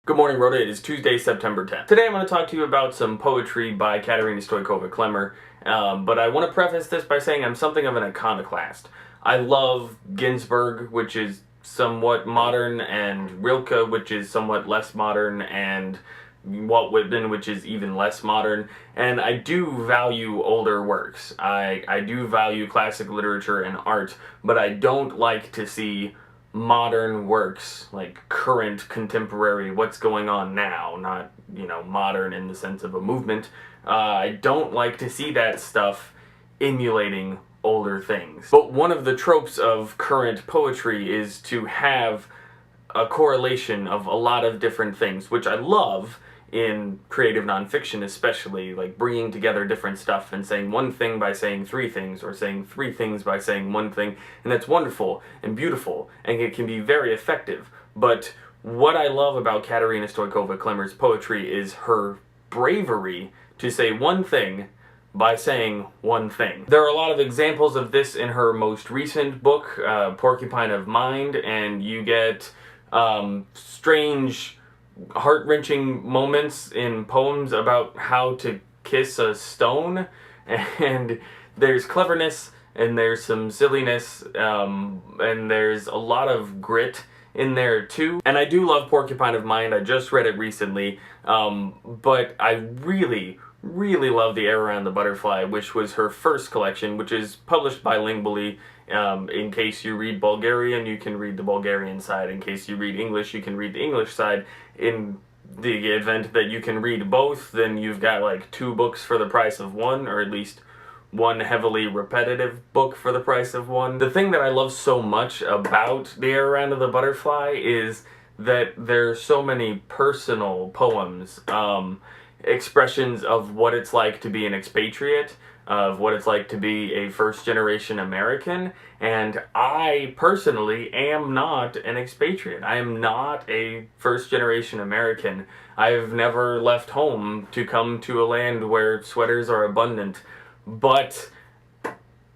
Good morning, Rhoda. It is Tuesday, September 10th. Today I'm going to talk to you about some poetry by Katerina Stoykova-Klemer, but I want to preface this by saying I'm something of an iconoclast. I love Ginsberg, which is somewhat modern, and Rilke, which is somewhat less modern, and Walt Whitman, which is even less modern, and I do value older works. I do value classic literature and art, but I don't like to see modern works, like current, contemporary, what's going on now, not, modern in the sense of a movement. I don't like to see that stuff emulating older things. But one of the tropes of current poetry is to have a correlation of a lot of different things, which I love in creative nonfiction, especially, like bringing together different stuff and saying one thing by saying three things, or saying three things by saying one thing, and that's wonderful and beautiful, and it can be very effective. But what I love about Katerina Stoykova-Klemer's poetry is her bravery to say one thing by saying one thing. There are a lot of examples of this in her most recent book, Porcupine of Mind, and you get strange, heart-wrenching moments in poems about how to kiss a stone, and there's cleverness, and there's some silliness, and there's a lot of grit in there too. And I do love Porcupine of Mind. I just read it recently, but I really love The Air Around the Butterfly, which was her first collection, which is published bilingually. In case you read Bulgarian, you can read the Bulgarian side. In case you read English, you can read the English side. In the event that you can read both, then you've got like two books for the price of one, or at least one heavily repetitive book for the price of one. The thing that I love so much about The Air Around the Butterfly is that there's so many personal poems, expressions of what it's like to be an expatriate, of what it's like to be a first-generation American, and I personally am not an expatriate. I am not a first-generation American. I've never left home to come to a land where sweaters are abundant, but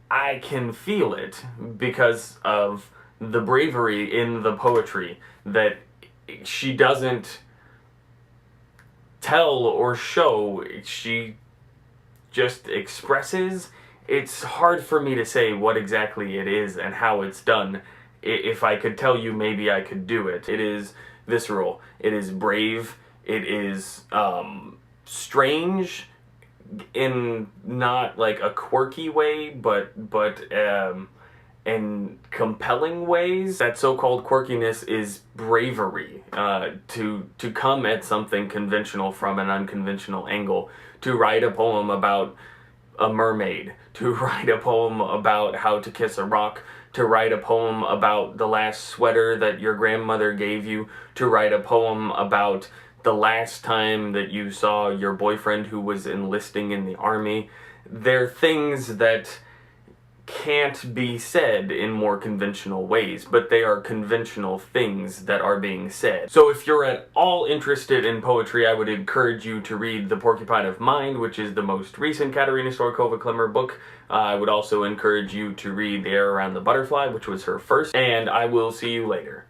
I can feel it because of the bravery in the poetry, that she doesn't tell or show, she just expresses. It's hard for me to say what exactly it is and how it's done. If I could tell you, maybe I could do it. It is visceral, it is brave, it is strange in not like a quirky way, but in compelling ways. That so-called quirkiness is bravery, to come at something conventional from an unconventional angle, to write a poem about a mermaid, to write a poem about how to kiss a rock, to write a poem about the last sweater that your grandmother gave you, to write a poem about the last time that you saw your boyfriend who was enlisting in the army. They're things that can't be said in more conventional ways, but they are conventional things that are being said. So if you're at all interested in poetry, I would encourage you to read The Porcupine of Mind, which is the most recent Katerina Stoykova-Klemer book. I would also encourage you to read The Air Around the Butterfly, which was her first, and I will see you later.